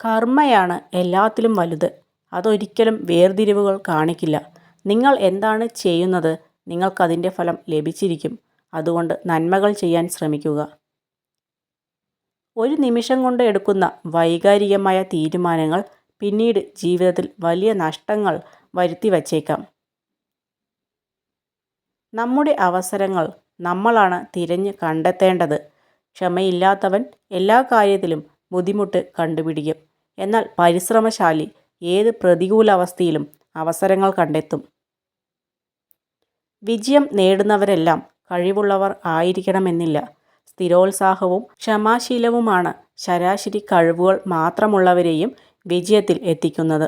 കർമ്മയാണ് എല്ലാത്തിലും വലുത്. അതൊരിക്കലും വേർതിരിവുകൾ കാണിക്കില്ല. നിങ്ങൾ എന്താണ് ചെയ്യുന്നത്, നിങ്ങൾക്കതിൻ്റെ ഫലം ലഭിച്ചിരിക്കും. അതുകൊണ്ട് നന്മകൾ ചെയ്യാൻ ശ്രമിക്കുക. ഒരു നിമിഷം കൊണ്ട് എടുക്കുന്ന വൈകാരികമായ തീരുമാനങ്ങൾ പിന്നീട് ജീവിതത്തിൽ വലിയ നഷ്ടങ്ങൾ വരുത്തി വച്ചേക്കാം. നമ്മുടെ അവസരങ്ങൾ നമ്മളാണ് തിരഞ്ഞ് കണ്ടെത്തേണ്ടത്. ക്ഷമയില്ലാത്തവൻ എല്ലാ കാര്യത്തിലും ബുദ്ധിമുട്ട് കണ്ടുപിടിക്കും. എന്നാൽ പരിശ്രമശാലി ഏത് പ്രതികൂലാവസ്ഥയിലും അവസരങ്ങൾ കണ്ടെത്തും. വിജയം നേടുന്നവരെല്ലാം കഴിവുള്ളവർ ആയിരിക്കണമെന്നില്ല. സ്ഥിരോത്സാഹവും ക്ഷമാശീലവുമാണ് ശരാശരി കഴിവുകൾ മാത്രമുള്ളവരെയും വിജയത്തിൽ എത്തിക്കുന്നത്.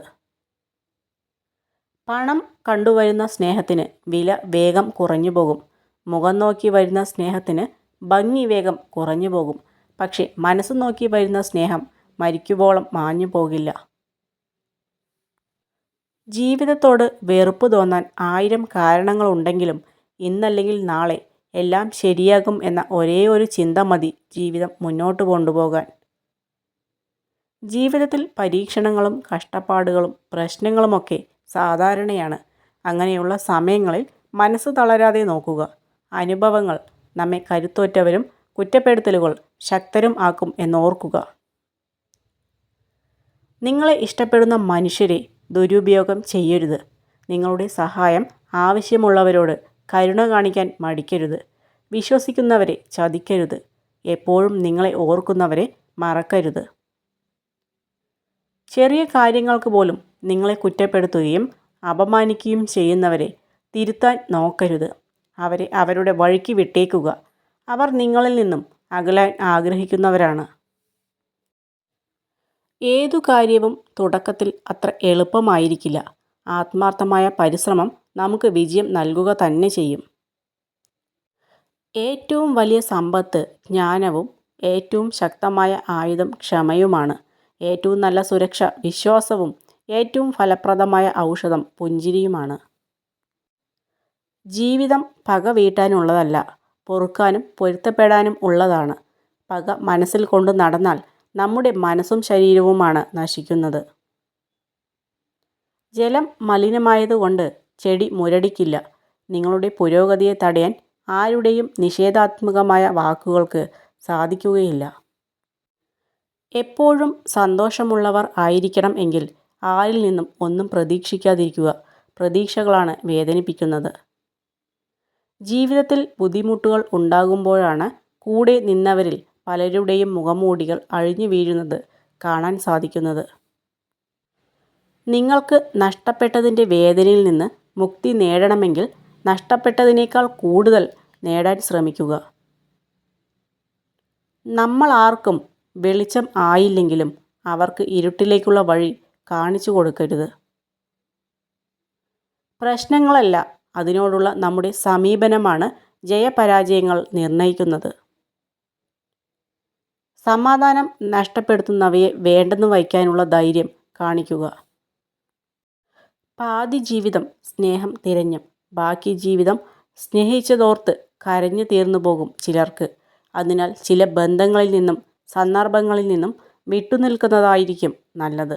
പണം കണ്ടുവരുന്ന സ്നേഹത്തിന് വില വേഗം കുറഞ്ഞു പോകും. മുഖം നോക്കി വരുന്ന സ്നേഹത്തിന് ഭംഗി വേഗം കുറഞ്ഞു പോകും. പക്ഷേ മനസ്സ് നോക്കി വരുന്ന സ്നേഹം മരിക്കുവോളം മാഞ്ഞു പോകില്ല. ജീവിതത്തോട് വെറുപ്പ് തോന്നാൻ 1000 കാരണങ്ങളുണ്ടെങ്കിലും ഇന്നല്ലെങ്കിൽ നാളെ എല്ലാം ശരിയാകും എന്ന ഒരേയൊരു ചിന്ത മതി ജീവിതം മുന്നോട്ട് കൊണ്ടുപോകാൻ. ജീവിതത്തിൽ പരീക്ഷണങ്ങളും കഷ്ടപ്പാടുകളും പ്രശ്നങ്ങളുമൊക്കെ സാധാരണയാണ്. അങ്ങനെയുള്ള സമയങ്ങളിൽ മനസ്സ് തളരാതെ നോക്കുക. അനുഭവങ്ങൾ നമ്മെ കരുത്തോറ്റവരും കുറ്റപ്പെടുത്തലുകൾ ശക്തരും ആക്കും എന്നോർക്കുക. നിങ്ങളെ ഇഷ്ടപ്പെടുന്ന മനുഷ്യരെ ദുരുപയോഗം ചെയ്യരുത്. നിങ്ങളുടെ സഹായം ആവശ്യമുള്ളവരോട് കരുണ കാണിക്കാൻ മടിക്കരുത്. വിശ്വസിക്കുന്നവരെ ചതിക്കരുത്. എപ്പോഴും നിങ്ങളെ ഓർക്കുന്നവരെ മറക്കരുത്. ചെറിയ കാര്യങ്ങൾക്ക് പോലും നിങ്ങളെ കുറ്റപ്പെടുത്തുകയും അപമാനിക്കുകയും ചെയ്യുന്നവരെ തിരുത്താൻ നോക്കരുത്. അവരെ അവരുടെ വഴിക്ക് വിട്ടേക്കുക. അവർ നിങ്ങളിൽ നിന്നും അകലാൻ ആഗ്രഹിക്കുന്നവരാണ്. ഏതു കാര്യവും തുടക്കത്തിൽ അത്ര എളുപ്പമായിരിക്കില്ല. ആത്മാർത്ഥമായ പരിശ്രമം നമുക്ക് വിജയം നൽകുക തന്നെ ചെയ്യും. ഏറ്റവും വലിയ സമ്പത്ത് ജ്ഞാനവും ഏറ്റവും ശക്തമായ ആയുധം ക്ഷമയുമാണ്. ഏറ്റവും നല്ല സുരക്ഷ വിശ്വാസവും ഏറ്റവും ഫലപ്രദമായ ഔഷധം പുഞ്ചിരിയുമാണ്. ജീവിതം പക വീട്ടാനുള്ളതല്ല, പൊറുക്കാനും പൊരുത്തപ്പെടാനും ഉള്ളതാണ്. പക മനസ്സിൽ കൊണ്ട് നടന്നാൽ നമ്മുടെ മനസ്സും ശരീരവുമാണ് നശിക്കുന്നത്. ജലം മലിനമായതുകൊണ്ട് ചെടി മുരടിക്കില്ല. നിങ്ങളുടെ പുരോഗതിയെ തടയാൻ ആരുടെയും നിഷേധാത്മകമായ വാക്കുകൾക്ക് സാധിക്കുകയില്ല. എപ്പോഴും സന്തോഷമുള്ളവർ ആയിരിക്കണം എങ്കിൽ ആരിൽ നിന്നും ഒന്നും പ്രതീക്ഷിക്കാതിരിക്കുക. പ്രതീക്ഷകളാണ് വേദനിപ്പിക്കുന്നത്. ജീവിതത്തിൽ ബുദ്ധിമുട്ടുകൾ ഉണ്ടാകുമ്പോഴാണ് കൂടെ നിന്നവരിൽ പലരുടെയും മുഖംമൂടികൾ അഴിഞ്ഞു വീഴുന്നത് കാണാൻ സാധിക്കുന്നത്. നിങ്ങൾക്ക് നഷ്ടപ്പെട്ടതിൻ്റെ വേദനയിൽ നിന്ന് മുക്തി നേടണമെങ്കിൽ നഷ്ടപ്പെട്ടതിനേക്കാൾ കൂടുതൽ നേടാൻ ശ്രമിക്കുക. നമ്മൾ ആർക്കും വെളിച്ചം ആയില്ലെങ്കിലും അവർക്ക് ഇരുട്ടിലേക്കുള്ള വഴി കാണിച്ചു കൊടുക്കരുത്. പ്രശ്നങ്ങളല്ല, അതിനോടുള്ള നമ്മുടെ സമീപനമാണ് ജയപരാജയങ്ങൾ നിർണ്ണയിക്കുന്നത്. സമാധാനം നഷ്ടപ്പെടുത്തുന്നവയെ വേണ്ടെന്ന് വയ്ക്കാനുള്ള ധൈര്യം കാണിക്കുക. പാതി ജീവിതം സ്നേഹം തിരഞ്ഞും ബാക്കി ജീവിതം സ്നേഹിച്ചതോർത്ത് കരഞ്ഞു തീർന്നു പോകും ചിലർക്ക്. അതിനാൽ ചില ബന്ധങ്ങളിൽ നിന്നും സന്ദർഭങ്ങളിൽ നിന്നും വിട്ടുനിൽക്കുന്നതായിരിക്കും നല്ലത്.